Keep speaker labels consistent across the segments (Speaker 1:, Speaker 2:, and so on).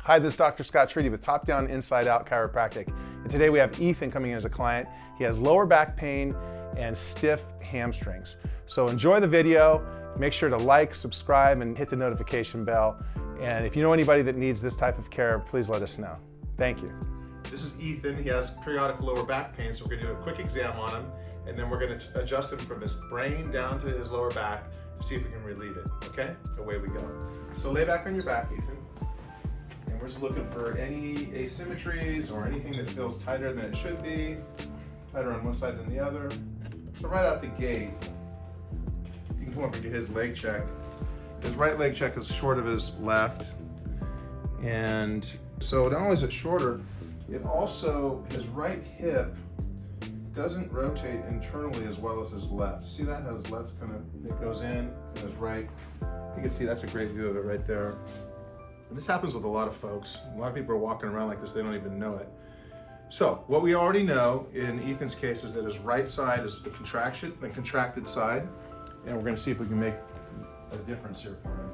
Speaker 1: Hi, this is Dr. Scott Threde with Top Down Inside Out Chiropractic. And today we have Ethan coming in as a client. He has lower back pain and stiff hamstrings. So enjoy the video. Make sure to like, subscribe, and hit the notification bell. And if you know anybody that needs this type of care, please let us know. Thank you. This is Ethan. He has periodic lower back pain, so we're going to do a quick exam on him, and then we're going to adjust him from his brain down to his lower back to see if we can relieve it. Okay? Away we go. So lay back on your back, Ethan. And we're just looking for any asymmetries or anything that feels tighter than it should be, tighter on one side than the other. So right out the gate, you can come over and get his leg check. His right leg check is short of his left. And so not only is it shorter, it also, his right hip doesn't rotate internally as well as his left. See that? His left kind of, it goes in, and his right, you can see that's a great view of it right there. And this happens with a lot of folks. A lot of people are walking around like this, they don't even know it. So what we already know in Ethan's case is that his right side is the contracted side, and we're gonna see if we can make a difference here for him.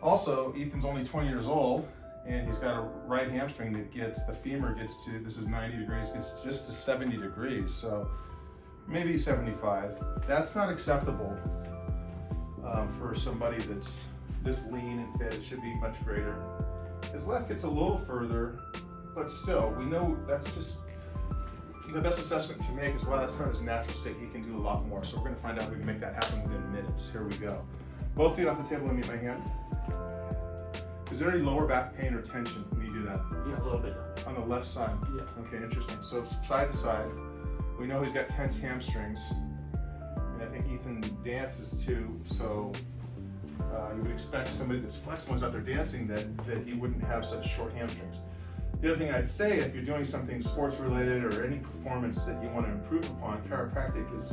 Speaker 1: Also, Ethan's only 20 years old, and he's got a right hamstring that gets, the femur gets to, this is 90 degrees, gets just to 70 degrees, so maybe 75. That's not acceptable for somebody that's this lean and fit. It should be much greater. His left gets a little further, but still, we know that's just, the best assessment to make is, wow, that's not his natural state. He can do a lot more. So we're gonna find out if we can make that happen within minutes. Here we go. Both feet off the table, let me meet my hand. Is there any lower back pain or tension when you do that?
Speaker 2: Yeah, a little bit.
Speaker 1: On the left side?
Speaker 2: Yeah.
Speaker 1: Okay, interesting. So side to side, we know he's got tense hamstrings, and I think Ethan dances too, so you would expect somebody that's flexible is out there dancing that he wouldn't have such short hamstrings. The other thing I'd say, if you're doing something sports related or any performance that you want to improve upon, chiropractic is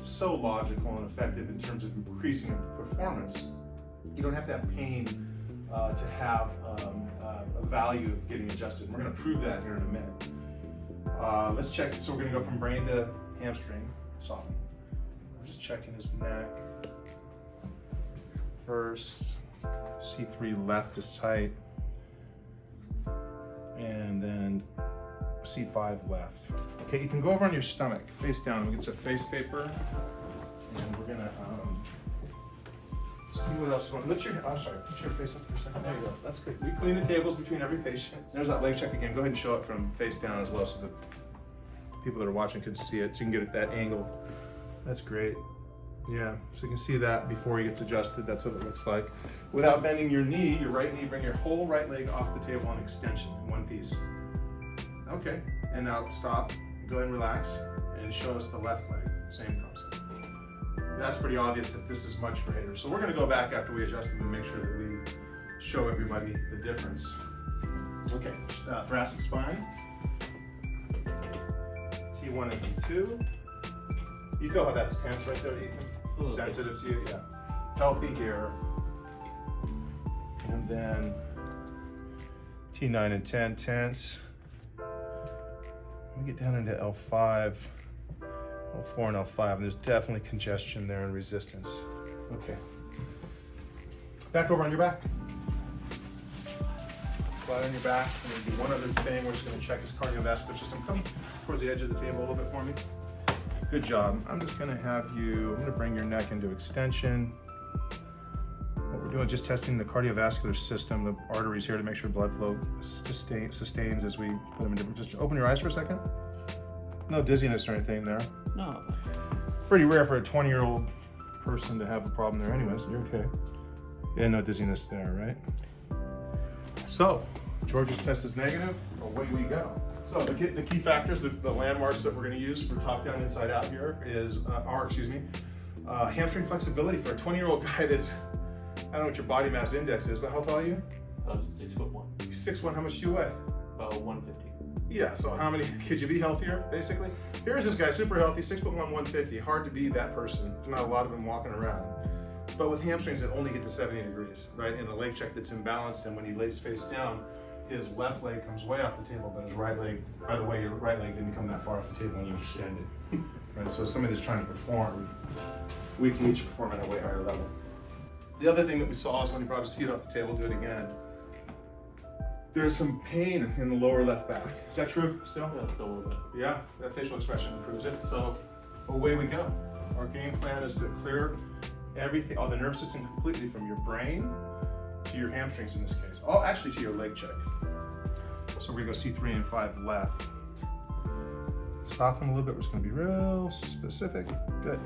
Speaker 1: so logical and effective in terms of increasing performance. You don't have to have pain to have a value of getting adjusted. We're going to prove that here in a minute. Let's check. So we're going to go from brain to hamstring. Soften. We're just checking his neck. First, C3 left is tight, and then C5 left. Okay, you can go over on your stomach, face down. We'll get some face paper, and we're gonna see what else is going on. Lift your, I'm sorry, put your face up for a second. There you go, that's great. We clean the tables between every patient. There's that leg check again. Go ahead and show it from face down as well so that people that are watching can see it, so you can get at that angle. That's great. Yeah, so you can see that before he gets adjusted. That's what it looks like. Without bending your knee, your right knee, bring your whole right leg off the table on extension in one piece. Okay, and now stop, go ahead and relax, and show us the left leg, same concept. That's pretty obvious that this is much greater. So we're gonna go back after we adjust them and make sure that we show everybody the difference. Okay, thoracic spine, T1 and T2. You feel how that's tense right there, Ethan? Sensitive to you, yeah. Healthy here. And then T9 and 10, tense. We get down into L5, L4 and L5, and there's definitely congestion there and resistance. Okay. Back over on your back. Flat on your back. I'm gonna do one other thing. We're just gonna check his cardiovascular system. Come towards the edge of the table a little bit for me. Good job. I'm just gonna have you, I'm gonna bring your neck into extension. What we're doing is just testing the cardiovascular system, the arteries here to make sure blood flow sustains as we put them in different, just open your eyes for a second. No dizziness or anything there.
Speaker 2: No.
Speaker 1: Pretty rare for a 20-year-old person to have a problem there anyways, you're okay. Yeah, no dizziness there, right? So, George's test is negative, away we go. So the key factors, the landmarks that we're going to use for top down, inside out here is, hamstring flexibility for a 20-year-old guy that's, I don't know what your body mass index is, but how tall are you?
Speaker 2: I was 6'1".
Speaker 1: 6'1", how much do you weigh?
Speaker 2: About 150.
Speaker 1: Yeah, so how many, could you be healthier, basically? Here's this guy, super healthy, 6'1", 150. Hard to be that person. There's not a lot of them walking around. But with hamstrings that only get to 70 degrees, right? And a leg check that's imbalanced, and when he lays face down, his left leg comes way off the table, but his right leg, by the way, your right leg didn't come that far off the table when you extended. Right, so somebody that's trying to perform we can get you performing at a way higher level. The other thing that we saw is when he brought his feet off the table, do it again. There's some pain in the lower left back. Is that true still?
Speaker 2: Yeah, still a little bit.
Speaker 1: Yeah, that facial expression proves it. So away we go. Our game plan is to clear everything, all the nervous system completely from your brain to your hamstrings in this case. Oh, actually to your leg check. So we're gonna go C3 and 5 left. Soften a little bit, we're just gonna be real specific. Good.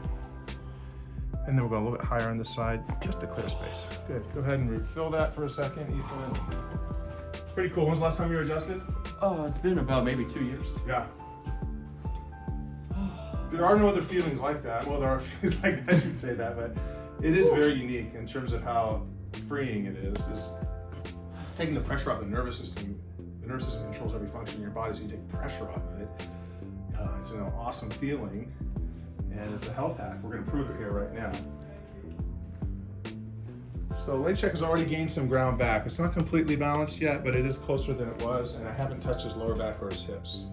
Speaker 1: And then we'll go a little bit higher on this side, just to clear space. Good, go ahead and refill that for a second, Ethan. Pretty cool. When's the last time you were adjusted?
Speaker 2: Oh, it's been about maybe 2 years.
Speaker 1: Yeah. There are no other feelings like that. Well, there are feelings like that, I should say that, but it is very unique in terms of how freeing it is. This taking the pressure off the nervous system. The nervous system controls every function in your body, so you take pressure off of it. It's an awesome feeling, and it's a health hack. We're going to prove it here right now. So leg check has already gained some ground back. It's not completely balanced yet, but it is closer than it was, and I haven't touched his lower back or his hips.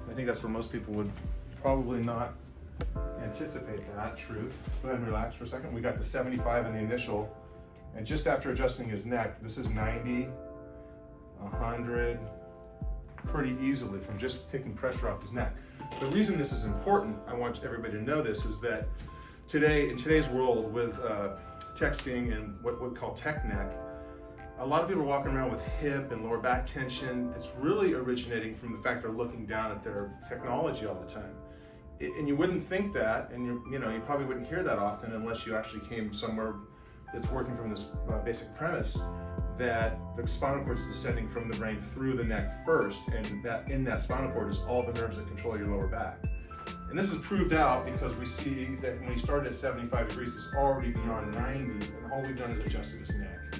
Speaker 1: I think that's where most people would probably not anticipate that truth. Go ahead and relax for a second. We got to 75 in the initial, and just after adjusting his neck, this is 90, 100, pretty easily from just taking pressure off his neck. The reason this is important, I want everybody to know this, is that today, in today's world with texting and what we call tech neck, a lot of people are walking around with hip and lower back tension. It's really originating from the fact they're looking down at their technology all the time. And you wouldn't think that, and you probably wouldn't hear that often unless you actually came somewhere that's working from this basic premise that the spinal cord is descending from the brain through the neck first, and that in that spinal cord is all the nerves that control your lower back. And this is proved out because we see that when he started at 75 degrees, it's already beyond 90, and all we've done is adjusted his neck.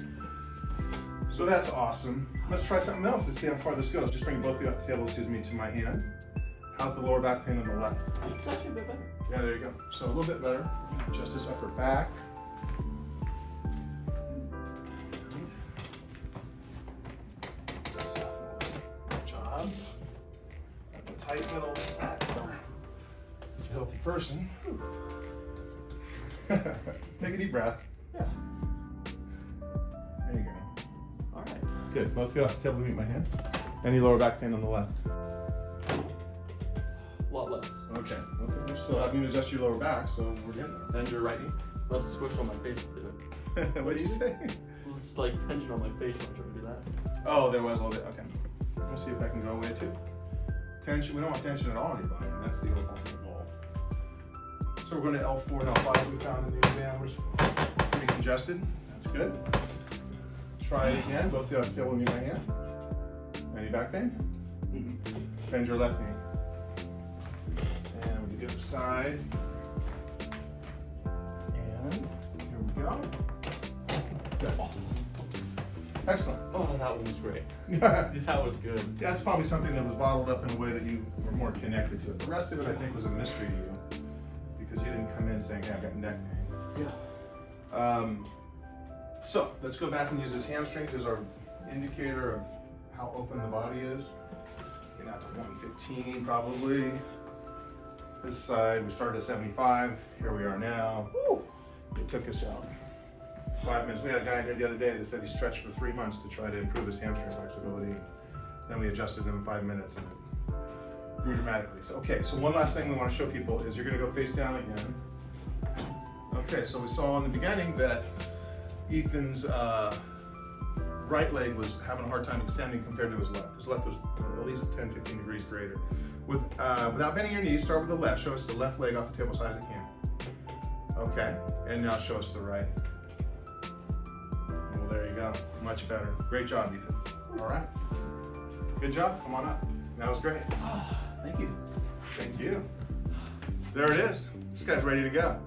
Speaker 1: So that's awesome. Let's try something else to see how far this goes. Just bring both feet off the table, to my hand. How's the lower back pain on the left?
Speaker 2: It's actually a bit better.
Speaker 1: Yeah, there you go. So a little bit better. Adjust this upper back. Good job. Got the tight middle back for a healthy person. Take a deep breath.
Speaker 2: Yeah.
Speaker 1: There you go.
Speaker 2: All right.
Speaker 1: Good. Both feet off the table to meet my hand. Any lower back pain on the left?
Speaker 2: A lot less.
Speaker 1: Okay. We're still having to adjust your lower back, so we're getting there. Bend your right knee.
Speaker 2: Less squish on my face will do it.
Speaker 1: What did you say?
Speaker 2: Less like tension on my face when I try to do that.
Speaker 1: Oh, there was a little bit. Okay. We'll see if I can go away too. Tension. We don't want tension at all in your body. That's the ultimate goal. So we're going to L4 and L5 we found in the exam. We're pretty congested. That's good. Try it again. Both feet off the table with me right hand. Any back pain?
Speaker 2: Mm-hmm.
Speaker 1: Bend your left knee. And we do the other side. And here we go. Good. Excellent.
Speaker 2: Oh, that one was great.
Speaker 1: Yeah,
Speaker 2: That was good.
Speaker 1: that's probably something that was bottled up in a way that you were more connected to it. The rest of it, I think, was a mystery to you because you didn't come in saying, "Hey, I've got neck pain."
Speaker 2: Yeah.
Speaker 1: So let's go back and use his hamstrings as our indicator of how open the body is. Getting out to 115 probably. This side, we started at 75. Here we are now.
Speaker 2: Woo.
Speaker 1: It took us 5 minutes. We had a guy here the other day that said he stretched for 3 months to try to improve his hamstring flexibility. Then we adjusted him in 5 minutes and it grew dramatically. So, okay, so one last thing we want to show people is you're going to go face down again. Okay, so we saw in the beginning that Ethan's right leg was having a hard time extending compared to his left. His left was at least 10, 15 degrees greater. Without bending your knees, start with the left. Show us the left leg off the table as high as it can. Okay, and now show us the right. Well, there you go. Much better. Great job, Ethan. All right. Good job. Come on up. That was great.
Speaker 2: Thank you.
Speaker 1: Thank you. There it is. This guy's ready to go.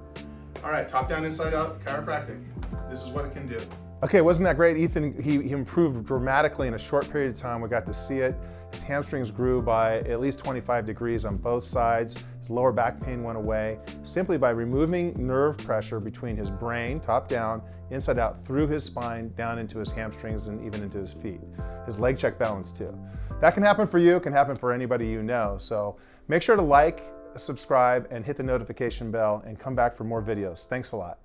Speaker 1: All right, top down, inside out, chiropractic. This is what it can do. Okay, wasn't that great? Ethan, he improved dramatically in a short period of time. We got to see it. His hamstrings grew by at least 25 degrees on both sides. His lower back pain went away simply by removing nerve pressure between his brain, top down, inside out, through his spine, down into his hamstrings and even into his feet. His leg check balance too. That can happen for you, it can happen for anybody you know. So make sure to like, subscribe, and hit the notification bell, and come back for more videos. Thanks a lot.